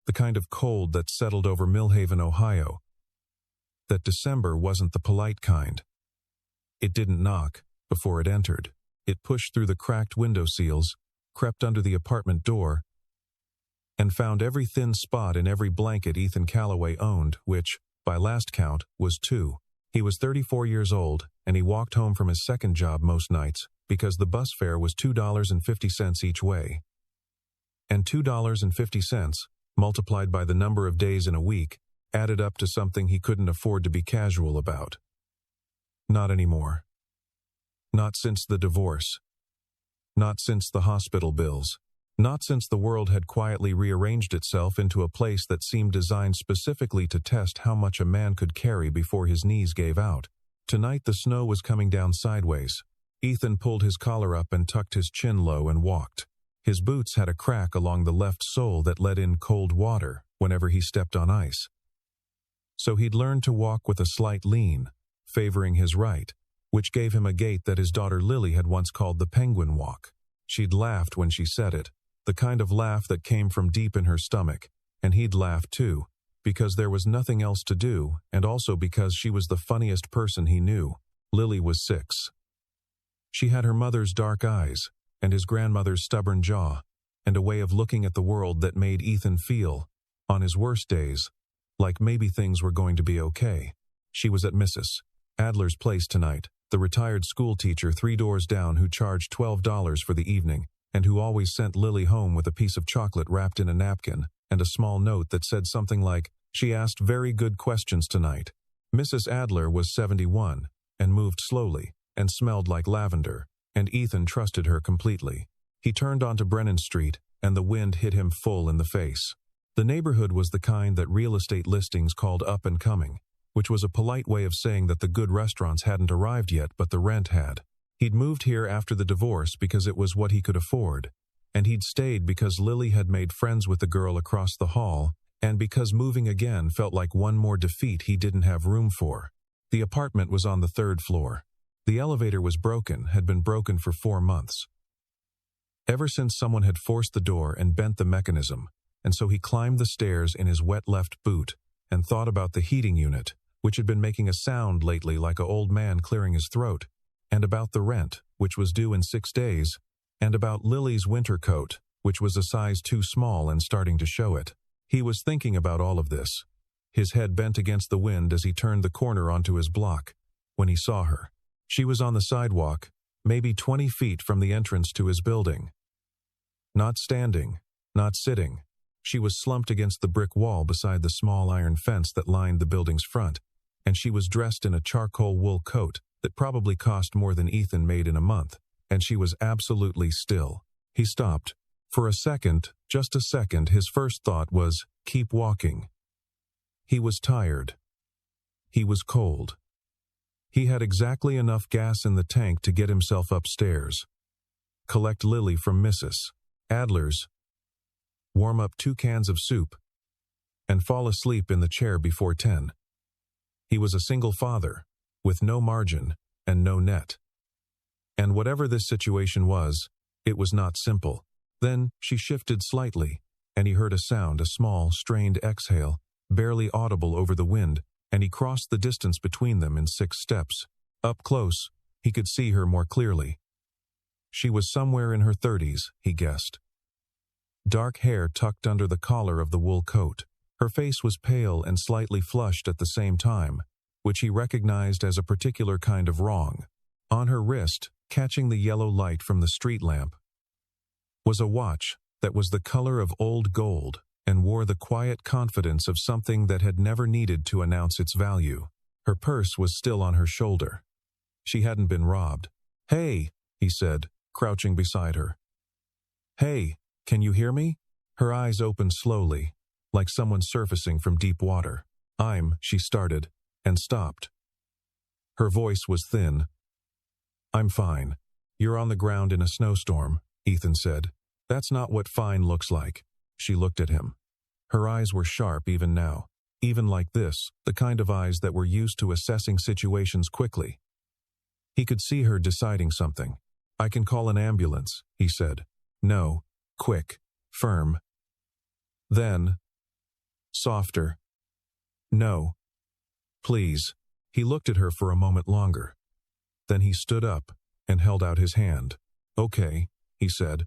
the kind of cold that settled over Millhaven, Ohio. That December wasn't the polite kind. It didn't knock before it entered. It pushed through the cracked window seals, crept under the apartment door, and found every thin spot in every blanket Ethan Calloway owned, which, by last count, was 2. He was 34 years old, and he walked home from his second job most nights because the bus fare was $2.50 each way. And $2.50, multiplied by the number of days in a week, added up to something he couldn't afford to be casual about. Not anymore. Not since the divorce. Not since the hospital bills. Not since the world had quietly rearranged itself into a place that seemed designed specifically to test how much a man could carry before his knees gave out. Tonight the snow was coming down sideways. Ethan pulled his collar up and tucked his chin low and walked. His boots had a crack along the left sole that let in cold water whenever he stepped on ice. So he'd learned to walk with a slight lean, favoring his right, which gave him a gait that his daughter Lily had once called the penguin walk. She'd laughed when she said it, the kind of laugh that came from deep in her stomach, and he'd laughed too, because there was nothing else to do, and also because she was the funniest person he knew. Lily was 6. She had her mother's dark eyes, and his grandmother's stubborn jaw, and a way of looking at the world that made Ethan feel, on his worst days, like maybe things were going to be okay. She was at Mrs. Adler's place tonight, the retired school teacher 3 doors down who charged $12 for the evening, and who always sent Lily home with a piece of chocolate wrapped in a napkin, and a small note that said something like, "She asked very good questions tonight." Mrs. Adler was 71, and moved slowly, and smelled like lavender, and Ethan trusted her completely. He turned onto Brennan Street, and the wind hit him full in the face. The neighborhood was the kind that real estate listings called up and coming, which was a polite way of saying that the good restaurants hadn't arrived yet but the rent had. He'd moved here after the divorce because it was what he could afford, and he'd stayed because Lily had made friends with the girl across the hall, and because moving again felt like one more defeat he didn't have room for. The apartment was on the 3rd floor. The elevator was broken, had been broken for 4 months. Ever since someone had forced the door and bent the mechanism, and so he climbed the stairs in his wet left boot and thought about the heating unit, which had been making a sound lately like an old man clearing his throat, and about the rent, which was due in 6 days, and about Lily's winter coat, which was a size too small and starting to show it. He was thinking about all of this, his head bent against the wind as he turned the corner onto his block, when he saw her. She was on the sidewalk, maybe 20 feet from the entrance to his building. Not standing, not sitting. She was slumped against the brick wall beside the small iron fence that lined the building's front, and she was dressed in a charcoal wool coat that probably cost more than Ethan made in a month, and she was absolutely still. He stopped. For a second, just a second, his first thought was, keep walking. He was tired. He was cold. He had exactly enough gas in the tank to get himself upstairs, collect Lily from Mrs. Adler's, warm up 2 cans of soup, and fall asleep in the chair before 10. He was a single father, with no margin and no net. And whatever this situation was, it was not simple. Then she shifted slightly, and he heard a sound, a small, strained exhale, barely audible over the wind, and he crossed the distance between them in 6 steps. Up close, he could see her more clearly. She was somewhere in her 30s, he guessed. Dark hair tucked under the collar of the wool coat. Her face was pale and slightly flushed at the same time, which he recognized as a particular kind of wrong. On her wrist, catching the yellow light from the street lamp, was a watch that was the color of old gold and wore the quiet confidence of something that had never needed to announce its value. Her purse was still on her shoulder. She hadn't been robbed. "Hey," he said, crouching beside her. "Hey, can you hear me?" Her eyes opened slowly, like someone surfacing from deep water. She started, and stopped. Her voice was thin. "I'm fine. You're on the ground in a snowstorm," Ethan said. "That's not what fine looks like." She looked at him. Her eyes were sharp even now, even like this, the kind of eyes that were used to assessing situations quickly. He could see her deciding something. "I can call an ambulance," he said. "No, quick, firm." Then, Softer. No. Please. He looked at her for a moment longer. Then he stood up and held out his hand. Okay, he said.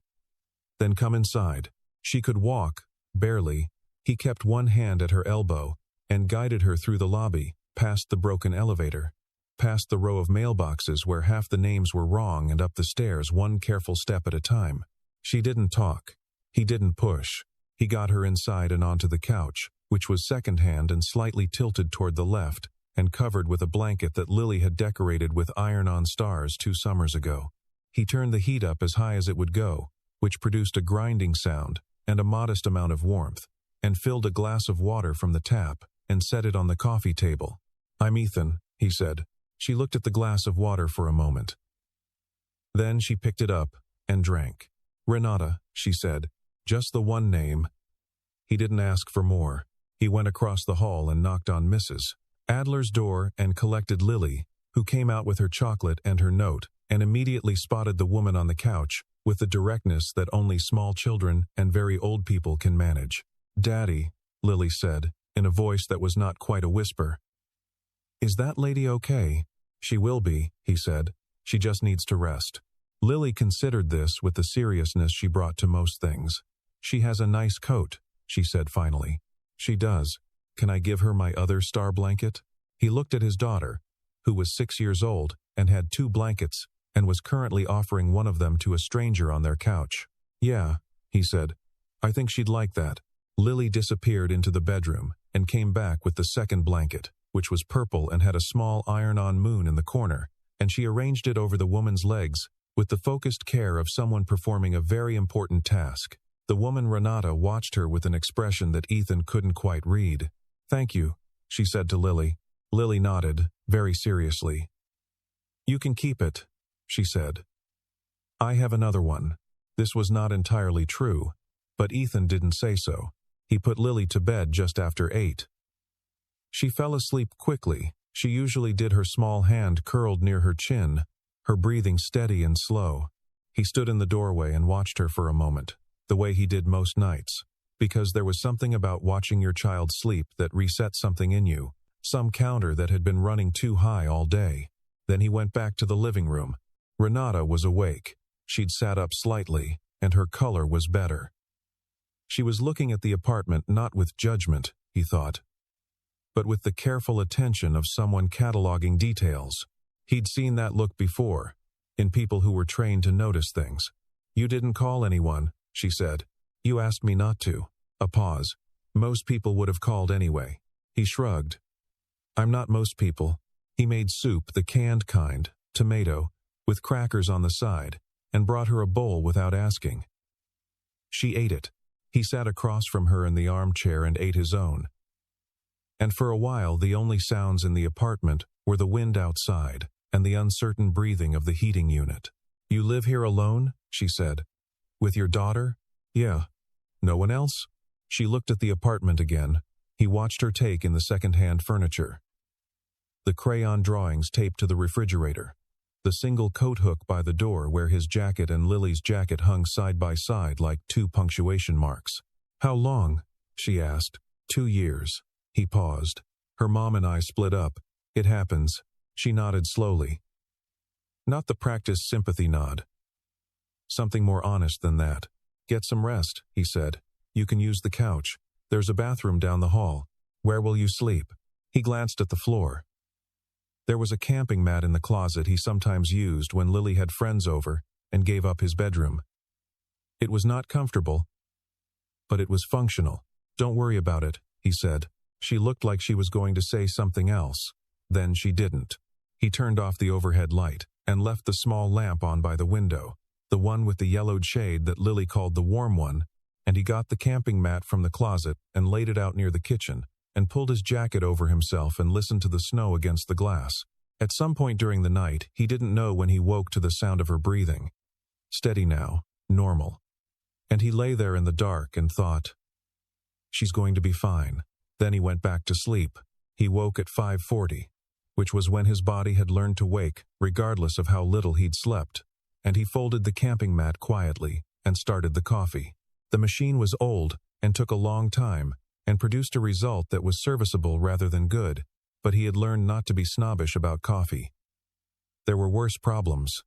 Then come inside. She could walk, barely. He kept one hand at her elbow and guided her through the lobby, past the broken elevator, past the row of mailboxes where half the names were wrong, and up the stairs one careful step at a time. She didn't talk. He didn't push. He got her inside and onto the couch, which was secondhand and slightly tilted toward the left, and covered with a blanket that Lily had decorated with iron-on stars 2 summers ago. He turned the heat up as high as it would go, which produced a grinding sound and a modest amount of warmth, and filled a glass of water from the tap and set it on the coffee table. I'm Ethan, he said. She looked at the glass of water for a moment. Then she picked it up and drank. Renata, she said. Just the one name. He didn't ask for more. He went across the hall and knocked on Mrs. Adler's door and collected Lily, who came out with her chocolate and her note, and immediately spotted the woman on the couch, with the directness that only small children and very old people can manage. Daddy, Lily said, in a voice that was not quite a whisper. Is that lady okay? She will be, he said. She just needs to rest. Lily considered this with the seriousness she brought to most things. She has a nice coat, she said finally. She does. Can I give her my other star blanket? He looked at his daughter, who was 6 years old and had 2 blankets, and was currently offering one of them to a stranger on their couch. Yeah, he said. I think she'd like that. Lily disappeared into the bedroom and came back with the second blanket, which was purple and had a small iron-on moon in the corner, and she arranged it over the woman's legs with the focused care of someone performing a very important task. The woman Renata watched her with an expression that Ethan couldn't quite read. Thank you, she said to Lily. Lily nodded, very seriously. You can keep it, she said. I have another one. This was not entirely true, but Ethan didn't say so. He put Lily to bed just after 8. She fell asleep quickly. She usually did, her small hand curled near her chin, her breathing steady and slow. He stood in the doorway and watched her for a moment, the way he did most nights, because there was something about watching your child sleep that reset something in you, some counter that had been running too high all day. Then he went back to the living room. Renata was awake. She'd sat up slightly, and her color was better. She was looking at the apartment not with judgment, he thought, but with the careful attention of someone cataloging details. He'd seen that look before, in people who were trained to notice things. You didn't call anyone, she said. You asked me not to. A pause. Most people would have called anyway. He shrugged. I'm not most people. He made soup, the canned kind, tomato, with crackers on the side, and brought her a bowl without asking. She ate it. He sat across from her in the armchair and ate his own. And for a while the only sounds in the apartment were the wind outside and the uncertain breathing of the heating unit. You live here alone? She said. With your daughter? Yeah. No one else? She looked at the apartment again. He watched her take in the second-hand furniture. The crayon drawings taped to the refrigerator. The single coat hook by the door where his jacket and Lily's jacket hung side by side like 2 punctuation marks. How long? She asked. 2 years. He paused. Her mom and I split up. It happens. She nodded slowly. Not the practiced sympathy nod. Something more honest than that. Get some rest, he said. You can use the couch. There's a bathroom down the hall. Where will you sleep? He glanced at the floor. There was a camping mat in the closet he sometimes used when Lily had friends over and gave up his bedroom. It was not comfortable, but it was functional. Don't worry about it, he said. She looked like she was going to say something else. Then she didn't. He turned off the overhead light and left the small lamp on by the window, the one with the yellowed shade that Lily called the warm one, and he got the camping mat from the closet and laid it out near the kitchen, and pulled his jacket over himself and listened to the snow against the glass. At some point during the night, he didn't know when he woke to the sound of her breathing. Steady now, normal. And he lay there in the dark and thought, she's going to be fine. Then he went back to sleep. He woke at 5:40, which was when his body had learned to wake, regardless of how little he'd slept. And he folded the camping mat quietly and started the coffee. The machine was old and took a long time, and produced a result that was serviceable rather than good, but he had learned not to be snobbish about coffee. There were worse problems.